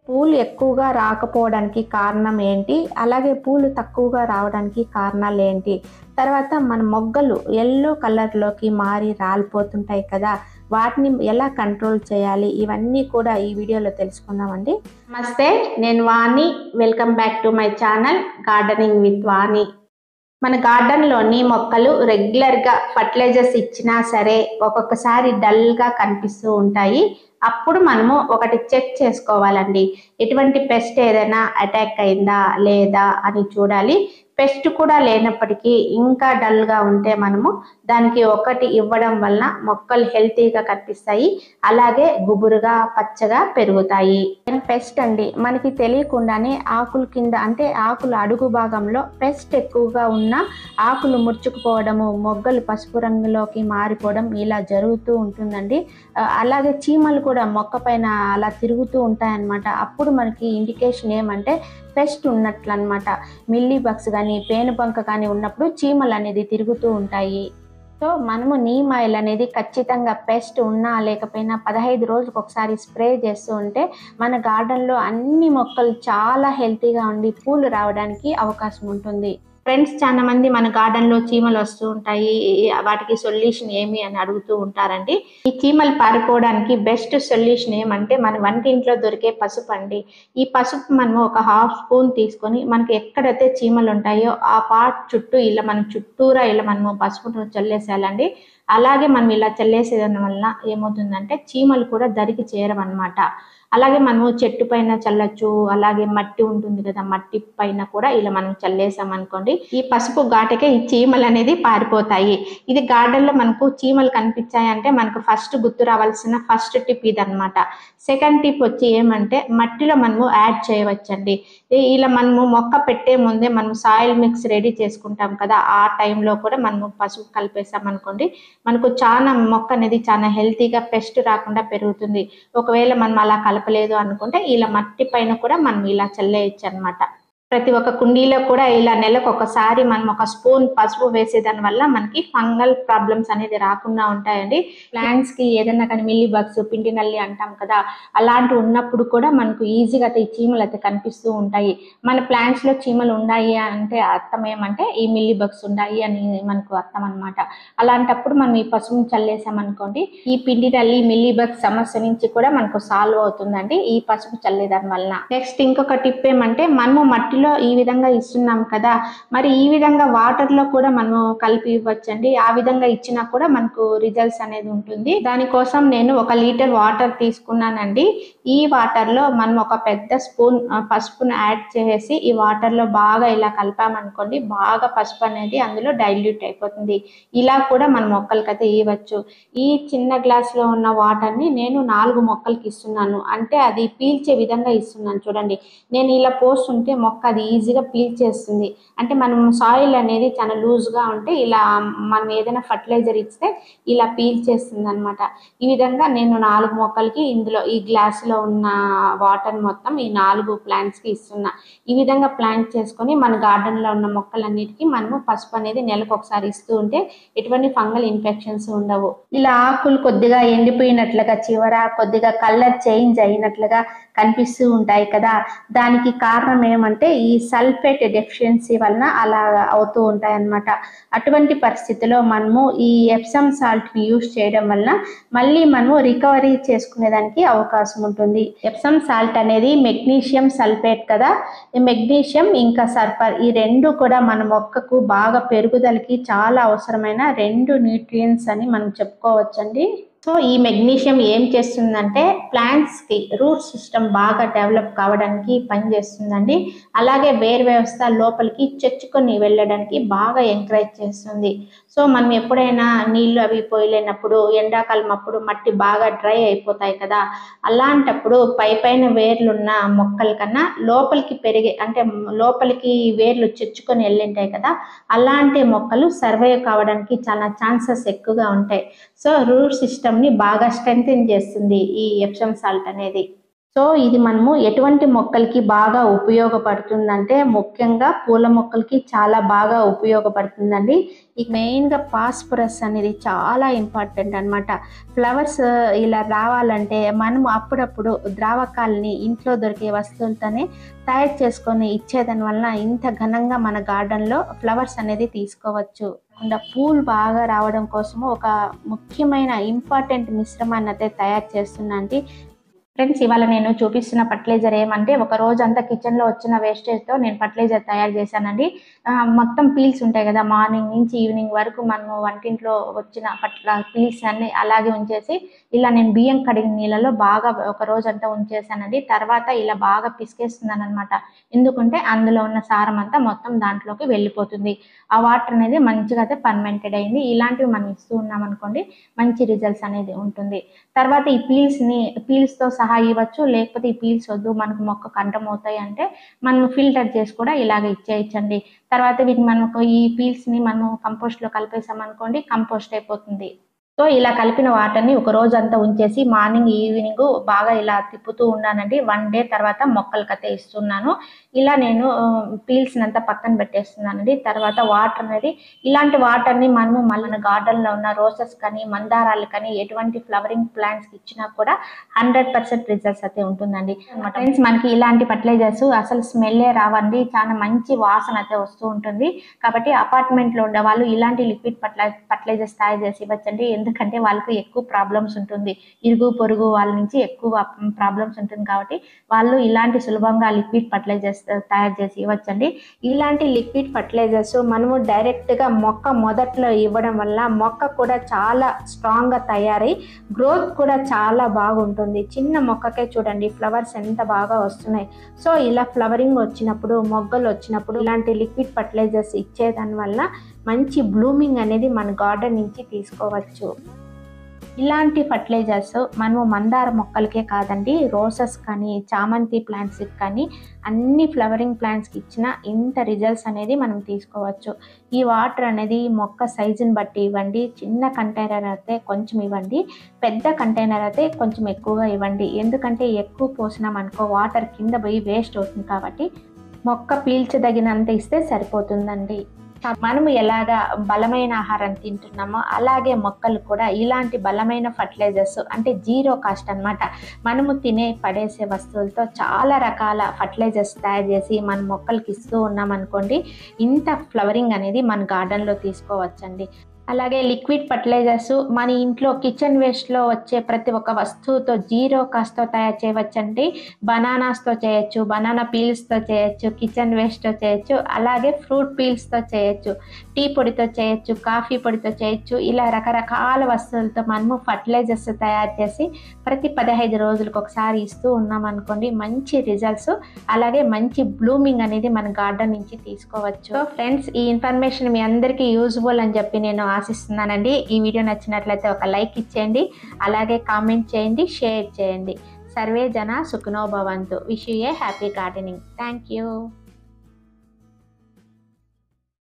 పూలు ఎక్కువగా రాకపోవడానికి కారణం ఏంటి? అలాగే పూలు తక్కువగా రావడానికి కారణాలేంటి? తర్వాత మన మొగ్గలు యెల్లో కలర్‌లోకి మారి రాలిపోతుంటాయి కదా! వాటిని ఎలా కంట్రోల్ చేయాలి? ఇవన్నీ కూడా ఈ వీడియోలో తెలుసుకుందామండి. నమస్తే, నేను Vani. Welcome back to my channel gardening with Vani. మన గార్డెన్‌లోని మొక్కలు రెగ్యులర్‌గా ఫర్టిలైజర్స్ ఇచ్చినా సరే, ఒక్కొక్కసారి డల్‌గా కనిపిస్తూ ఉంటాయి. అప్పుడు మనము ఒకటి చెక్ చేసుకోవాలండి. ఎటువంటి పెస్ట్ ఏదైనా అటాక్ అయిందా లేదా అని చూడాలి. పెస్ట్ కూడా లేనప్పటికీ ఇంకా డల్‌గా ఉంటే మనము దానికి ఒకటి ఇవ్వడం వలన మొక్కలు హెల్తీగా కనిపిస్తాయి. అలాగే గుబురుగా, పచ్చగా పెరుగుతాయి. పెస్ట్ అండి, మనకి తెలియకుండానే ఆకుల కింద అంటే ఆకుల అడుగు భాగంలో పెస్ట్ ఎక్కువగా ఉన్న ఆకులు ముడుచుకుపోవడము, మొగ్గలు పసుపు రంగులోకి మారిపోవడం ఇలా జరుగుతూ ఉంటుందండి. అలాగే చీమలు కూడా మొక్క పైన అలా తిరుగుతూ ఉంటాయన్నమాట. అప్పుడు మనకి ఇండికేషన్ ఏమంటే పెస్ట్ ఉన్నట్లు అనమాట. మిల్లీ బగ్స్ కానీ, పేనుబంక కానీ ఉన్నప్పుడు చీమలు అనేది తిరుగుతూ ఉంటాయి. సో మనము నీమ్ ఆయిల్ అనేది ఖచ్చితంగా పెస్ట్ ఉన్నా లేకపోయినా 15 రోజులకు ఒకసారి స్ప్రే చేస్తూ ఉంటే మన గార్డెన్లో అన్ని మొక్కలు చాలా హెల్తీగా ఉండి పూలు రావడానికి అవకాశం ఉంటుంది. ఫ్రెండ్స్, చాలా మంది మన గార్డెన్లో చీమలు వస్తూ ఉంటాయి, వాటికి సొల్యూషన్ ఏమి అని అడుగుతూ ఉంటారండి. ఈ చీమలు పారిపోవడానికి బెస్ట్ సొల్యూషన్ ఏమంటే మన వంటింట్లో దొరికే పసుపు అండి. ఈ పసుపు మనము ఒక హాఫ్ స్పూన్ తీసుకొని మనకి ఎక్కడైతే చీమలు ఉంటాయో ఆ పార్ట్ చుట్టూ ఇలా మనం చుట్టూరా ఇలా మనము పసుపును చల్లేసేయాలండి. అలాగే మనం ఇలా చల్లేసేయడం వల్ల ఏమవుతుందంటే చీమలు కూడా దరికి చేరవన్నమాట. అలాగే మనము చెట్టు పైన చల్లచ్చు, అలాగే మట్టి ఉంటుంది కదా, మట్టి పైన కూడా ఇలా మనం చల్లేసాం అనుకోండి, ఈ పసుపు ఘాటకే ఈ చీమలు అనేది పారిపోతాయి. ఇది గార్డెన్లో మనకు చీమలు కనిపించాయి అంటే మనకు ఫస్ట్ గుర్తు రావాల్సిన ఫస్ట్ టిప్ ఇదన్నమాట. సెకండ్ టిప్ వచ్చి ఏమంటే మట్టిలో మనము యాడ్ చేయవచ్చండి. ఇలా మనము మొక్క పెట్టే ముందే మనం సాయిల్ మిక్స్ రెడీ చేసుకుంటాం కదా, ఆ టైంలో కూడా మనము పసుపు కలిపేసాం అనుకోండి, మనకు చాలా మొక్క అనేది చాలా హెల్తీగా పెస్ట్ రాకుండా పెరుగుతుంది. ఒకవేళ మనం అలా కలపలేదు అనుకుంటే ఇలా మట్టి పైన కూడా మనం ఇలా చల్లేయచ్చు అనమాట. ప్రతి ఒక్క కుండీలో కూడా ఇలా నెలకు ఒకసారి మనం ఒక స్పూన్ పసుపు వేసేదాని వల్ల మనకి ఫంగల్ ప్రాబ్లమ్స్ అనేది రాకుండా ఉంటాయండి. ప్లాంట్స్ కి ఏదైనా కానీ మిల్లీ బగ్స్, పిండి నల్లి అంటాం కదా, అలాంటివి ఉన్నప్పుడు కూడా మనకు ఈజీగా ఈ చీమలు అయితే కనిపిస్తూ ఉంటాయి. మన ప్లాంట్స్ లో చీమలు ఉన్నాయి అంటే అర్థం ఏమంటే ఈ మిల్లీ బగ్స్ ఉన్నాయి అని మనకు అర్థం అనమాట. అలాంటప్పుడు మనం ఈ పసుపుని చల్లేసామనుకోండి, ఈ పిండి నల్లి, మిల్లీ బగ్స్ సమస్య నుంచి కూడా మనకు సాల్వ్ అవుతుందండి ఈ పసుపు చల్లేదాని వల్ల. నెక్స్ట్ ఇంకొక టిప్ ఏమంటే మనము మట్టి ఈ విధంగా ఇస్తున్నాం కదా, మరి ఈ విధంగా వాటర్ లో కూడా మనము కలిపి ఇవ్వచ్చండి. ఆ విధంగా ఇచ్చినా కూడా మనకు రిజల్ట్స్ అనేది ఉంటుంది. దానికోసం నేను 1 లీటర్ వాటర్ తీసుకున్నానండి. ఈ వాటర్ లో మనం ఒక పెద్ద స్పూన్ పసుపును యాడ్ చేసి ఈ వాటర్ లో బాగా ఇలా కలిపామనుకోండి, బాగా పసుపు అనేది అందులో డైల్యూట్ అయిపోతుంది. ఇలా కూడా మన మొక్కలకైతే ఇవ్వచ్చు. ఈ చిన్న గ్లాస్ లో ఉన్న వాటర్ ని నేను 4 మొక్కలకి ఇస్తున్నాను. అంటే అది పీల్చే విధంగా ఇస్తున్నాను. చూడండి, నేను ఇలా పోస్తుంటే మొక్క అది ఈజీగా పీల్చేస్తుంది. అంటే మనం సాయిల్ అనేది చాలా లూజ్గా ఉంటే ఇలా మనం ఏదైనా ఫర్టిలైజర్ ఇస్తే ఇలా పీల్చేస్తుంది అనమాట. ఈ విధంగా నేను 4 మొక్కలకి ఇందులో ఈ గ్లాసులో ఉన్న వాటర్ మొత్తం ఈ 4 ప్లాంట్స్కి ఇస్తున్నా. ఈ విధంగా ప్లాంట్ చేసుకొని మన గార్డెన్లో ఉన్న మొక్కలన్నిటికీ మనము పసుపు అనేది నెలకు ఒకసారి ఇస్తూ ఉంటే ఎటువంటి ఫంగల్ ఇన్ఫెక్షన్స్ ఉండవు. ఇలా ఆకులు కొద్దిగా ఎండిపోయినట్లుగా, చివర కొద్దిగా కలర్ చేంజ్ అయినట్లుగా కనిపిస్తూ ఉంటాయి కదా, దానికి కారణం ఏమంటే ఈ సల్ఫేట్ డెఫిషియన్సీ వలన అలా అవుతూ ఉంటాయి అన్నమాట. అటువంటి పరిస్థితిలో మనము ఈ ఎప్సమ్ సాల్ట్ ని యూజ్ చేయడం వలన మళ్ళీ మనము రికవరీ చేసుకునేదానికి అవకాశం ఉంటుంది. ఎప్సమ్ సాల్ట్ అనేది మెగ్నీషియం సల్ఫేట్ కదా, ఈ మెగ్నీషియం ఇంకా సల్ఫర్ ఈ రెండు కూడా మన మొక్కకు బాగా పెరుగుదలకి చాలా అవసరమైన 2 న్యూట్రియంట్స్ అని మనం చెప్పుకోవచ్చండి. సో ఈ మెగ్నీషియం ఏం చేస్తుందంటే ప్లాంట్స్కి రూట్ సిస్టమ్ బాగా డెవలప్ కావడానికి పనిచేస్తుందండి. అలాగే వేరు వ్యవస్థ లోపలికి చొచ్చుకొని వెళ్ళడానికి బాగా ఎంకరేజ్ చేస్తుంది. సో మనం ఎప్పుడైనా నీళ్లు అవి పోయలేనప్పుడు, ఎండాకాలం అప్పుడు మట్టి బాగా డ్రై అయిపోతాయి కదా, అలాంటప్పుడు పైన వేర్లున్న మొక్కల కన్నా లోపలికి పెరిగే అంటే లోపలికి వేర్లు చొచ్చుకొని వెళ్ళింటాయి కదా, అలాంటి మొక్కలు సర్వైవ్ కావడానికి చాలా ఛాన్సెస్ ఎక్కువగా ఉంటాయి. సో రూట్ సిస్టమ్ ని బాగా స్ట్రెంథెన్ చేస్తుంది ఈ ఎప్సమ్ సాల్ట్ అనేది. సో ఇది మనము ఎటువంటి మొక్కలకి బాగా ఉపయోగపడుతుందంటే ముఖ్యంగా పూల మొక్కలకి చాలా బాగా ఉపయోగపడుతుందండి. ఈ మెయిన్‌గా ఫాస్ఫరస్ అనేది చాలా ఇంపార్టెంట్ అన్నమాట. ఫ్లవర్స్ ఇలా రావాలంటే మనము అప్పుడప్పుడు ద్రావకాలని ఇంట్లో దొరికే వస్తువులతోనే తయారు చేసుకొని ఇచ్చేదాని వలన ఇంత ఘనంగా మన గార్డెన్‌లో ఫ్లవర్స్ అనేది తీసుకోవచ్చు. పూలు బాగా రావడం కోసము ఒక ముఖ్యమైన ఇంపార్టెంట్ మిశ్రమాన్ని అయితే తయారు చేస్తున్నా అండి. ఫ్రెండ్స్, ఇవాళ నేను చూపిస్తున్న ఫర్టిలైజర్ ఏమంటే ఒక రోజంతా కిచెన్‌లో వచ్చిన వేస్టేజ్‌తో నేను ఫర్టిలైజర్ తయారు చేశానండి. మొత్తం పీల్స్ ఉంటాయి కదా! మార్నింగ్ నుంచి ఈవినింగ్ వరకు మనము వంటింట్లో వచ్చిన పీల్స్ అన్నీ అలాగే ఉంచేసి ఇలా నేను బియ్యం కడిగిన నీళ్ళలో బాగా ఒక రోజంతా ఉంచేసానండి. తర్వాత ఇలా బాగా పిసికేస్తున్నాననమాట. ఎందుకంటే అందులో ఉన్న సారం అంతా మొత్తం దాంట్లోకి వెళ్ళిపోతుంది. ఆ వాటర్ అనేది మంచిగా అయితే ఫర్మెంటెడ్ అయింది. ఇలాంటివి మనం ఇస్తూ ఉన్నామనుకోండి మంచి రిజల్ట్స్ అనేది ఉంటుంది. తర్వాత ఈ పీల్స్‌తో సహా ఇవ్వచ్చు. లేకపోతే ఈ పీల్స్ వద్దు మనకు మొక్కకు అడ్డమవుతాయి అంటే మనం ఫిల్టర్ చేసి కూడా ఇలాగ ఇచ్చేయచ్చండి. తర్వాత వీటిని మనకు ఈ పీల్స్‌ని మనం కంపోస్ట్‌లో కలిపేసామనుకోండి కంపోస్ట్ అయిపోతుంది. సో ఇలా కలిపిన వాటర్‌ని ఒక రోజంతా ఉంచేసి మార్నింగ్, ఈవినింగ్ బాగా ఇలా తిప్పుతూ ఉన్నానండి. 1 డే తర్వాత మొక్కలకైతే ఇస్తున్నాను. ఇలా నేను పీల్స్‌నంతా పక్కన పెట్టేస్తున్నానండి. తర్వాత వాటర్ అనేది ఇలాంటి వాటర్‌ని మనము మన గార్డెన్‌లో ఉన్న రోసెస్ కానీ, మందారాలు కానీ ఎటువంటి ఫ్లవరింగ్ ప్లాంట్స్‌కి ఇచ్చినా కూడా 100% రిజల్ట్స్ అయితే ఉంటుందండి. ఫ్రెండ్స్, మనకి ఇలాంటి ఫర్టిలైజర్స్ అసలు స్మెల్లే రావండి. చాలా మంచి వాసన అయితే వస్తూ ఉంటుంది. కాబట్టి అపార్ట్మెంట్‌లో ఉండేవాళ్ళు ఇలాంటి లిక్విడ్ ఫర్టిలైజర్స్ తయారు చేసి ఇవ్వచ్చండి. ఎందుకంటే వాళ్ళకి ఎక్కువ ప్రాబ్లమ్స్ ఉంటుంది. ఇరుగు పొరుగు వాళ్ళ నుంచి ఎక్కువ ప్రాబ్లమ్స్ ఉంటుంది కాబట్టి వాళ్ళు ఇలాంటి సులభంగా లిక్విడ్ ఫర్టిలైజర్స్ తయారు చేసి ఇవ్వచ్చండి. ఇలాంటి లిక్విడ్ ఫర్టిలైజర్స్ మనము డైరెక్ట్‌గా మొక్క మొదట్లో ఇవ్వడం వల్ల మొక్క కూడా చాలా స్ట్రాంగ్‌గా తయారై గ్రోత్ కూడా చాలా బాగుంటుంది. చిన్న మొక్కకే చూడండి ఫ్లవర్స్ ఎంత బాగా వస్తున్నాయి. సో ఇలా ఫ్లవరింగ్ వచ్చినప్పుడు, మొగ్గలు వచ్చినప్పుడు ఇలాంటి లిక్విడ్ ఫర్టిలైజర్స్ ఇచ్చేదాని వల్ల మంచి బ్లూమింగ్ అనేది మన గార్డెన్ నుంచి తీసుకోవచ్చు. ఇలాంటి ఫర్టిలైజర్స్ మనము మందార మొక్కలకే కాదండి, రోసెస్ కానీ, చామంతి ప్లాంట్స్‌కి కానీ అన్ని ఫ్లవరింగ్ ప్లాంట్స్‌కి ఇచ్చిన ఇంత రిజల్ట్స్ అనేది మనం తీసుకోవచ్చు. ఈ వాటర్ అనేది మొక్క సైజుని బట్టి ఇవ్వండి. చిన్న కంటైనర్ అయితే కొంచెం ఇవ్వండి. పెద్ద కంటైనర్ అయితే కొంచెం ఎక్కువగా ఇవ్వండి. ఎందుకంటే ఎక్కువ పోసినామనుకో వాటర్ కింద పోయి వేస్ట్ అవుతుంది కాబట్టి మొక్క పీల్చదగినంత ఇస్తే సరిపోతుందండి. మనము ఎలాగా బలమైన ఆహారం తింటున్నామో అలాగే మొక్కలు కూడా ఇలాంటి బలమైన ఫర్టిలైజర్స్ అంటే జీరో కాస్ట్ అన్నమాట. మనము పడేసే వస్తువులతో చాలా రకాల ఫర్టిలైజర్స్ తయారు చేసి మన మొక్కలకి ఇస్తూ ఉన్నామనుకోండి ఇంత ఫ్లవరింగ్ అనేది మన గార్డెన్‌లో తీసుకోవచ్చండి. అలాగే లిక్విడ్ ఫర్టిలైజర్స్ మన ఇంట్లో కిచెన్ వేస్ట్‌లో వచ్చే ప్రతి ఒక్క వస్తువుతో జీరో కాస్ట్‌తో తయారు చేయవచ్చండి. బనానాస్‌తో చేయొచ్చు, బనానా పీల్స్‌తో చేయొచ్చు, కిచెన్ వేస్ట్‌తో చేయొచ్చు, అలాగే ఫ్రూట్ పీల్స్‌తో చేయొచ్చు, టీ పొడితో చేయొచ్చు, కాఫీ పొడితో చేయొచ్చు. ఇలా రకరకాల వస్తువులతో మనము ఫర్టిలైజర్స్ తయారు చేసి ప్రతి 15 రోజులకు ఒకసారి ఇస్తూ ఉన్నామనుకోండి మంచి రిజల్ట్స్, అలాగే మంచి బ్లూమింగ్ అనేది మన గార్డెన్ నుంచి తీసుకోవచ్చు. సో ఫ్రెండ్స్, ఈ ఇన్ఫర్మేషన్ మీ అందరికీ యూజ్ఫుల్ అని చెప్పి నేను ఆశిస్తున్నానండి. ఈ వీడియో నచ్చినట్లయితే ఒక లైక్ ఇచ్చేయండి, అలాగే కామెంట్ చేయండి, షేర్ చేయండి. సర్వే జన సుఖినో భవంతు. Wish you A happy gardening. Thank you.